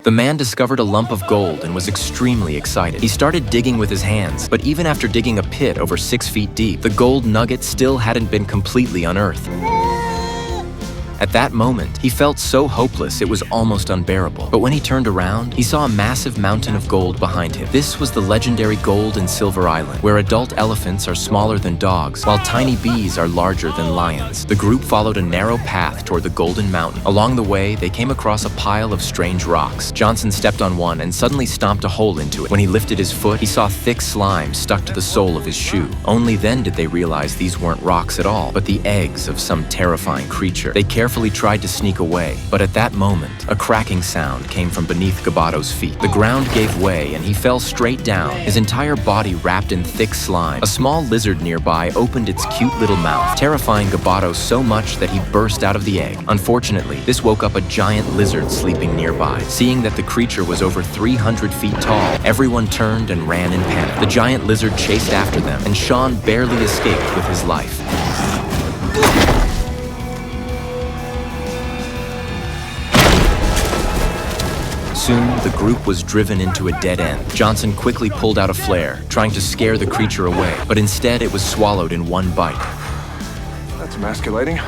The man discovered a lump of gold and was extremely excited. He started digging with his hands, but even after digging a pit over 6 feet deep, the gold nugget still hadn't been completely unearthed. At that moment, he felt so hopeless it was almost unbearable. But when he turned around, he saw a massive mountain of gold behind him. This was the legendary Gold and Silver Island, where adult elephants are smaller than dogs, while tiny bees are larger than lions. The group followed a narrow path toward the Golden Mountain. Along the way, they came across a pile of strange rocks. Johnson stepped on one and suddenly stomped a hole into it. When he lifted his foot, he saw thick slime stuck to the sole of his shoe. Only then did they realize these weren't rocks at all, but the eggs of some terrifying creature. They carefully tried to sneak away, but at that moment, a cracking sound came from beneath Gabato's feet. The ground gave way and he fell straight down, his entire body wrapped in thick slime. A small lizard nearby opened its cute little mouth, terrifying Gabato so much that he burst out of the egg. Unfortunately, this woke up a giant lizard sleeping nearby. Seeing that the creature was over 300 feet tall, everyone turned and ran in panic. The giant lizard chased after them, and Sean barely escaped with his life. Soon, the group was driven into a dead end. Johnson quickly pulled out a flare, trying to scare the creature away, but instead it was swallowed in one bite. That's emasculating.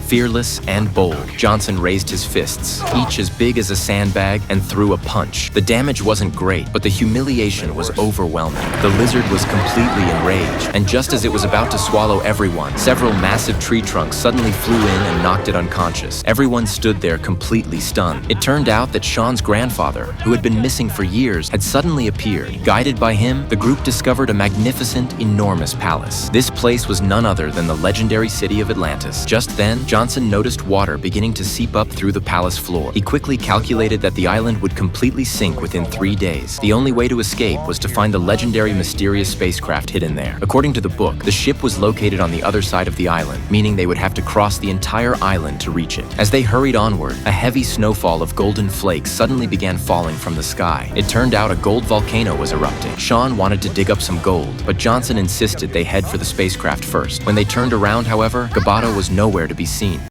Fearless and bold, Johnson raised his fists, each as big as a sandbag, and threw a punch. The damage wasn't great, but the humiliation was overwhelming. The lizard was completely enraged, and just as it was about to swallow everyone, several massive tree trunks suddenly flew in and knocked it unconscious. Everyone stood there completely stunned. It turned out that Sean's grandfather, who had been missing for years, had suddenly appeared. Guided by him, the group discovered a magnificent, enormous palace. This place was none other than the legendary city of Atlantis. Just then, Johnson noticed water beginning to seep up through the palace floor. He quickly calculated that the island would completely sink within 3 days. The only way to escape was to find the legendary mysterious spacecraft hidden there. According to the book, the ship was located on the other side of the island, meaning they would have to cross the entire island to reach it. As they hurried onward, a heavy snowfall of golden flakes suddenly began falling from the sky. It turned out a gold volcano was erupting. Sean wanted to dig up some gold, but Johnson insisted they head for the spacecraft first. When they turned around, however, Gabato was nowhere to be seen.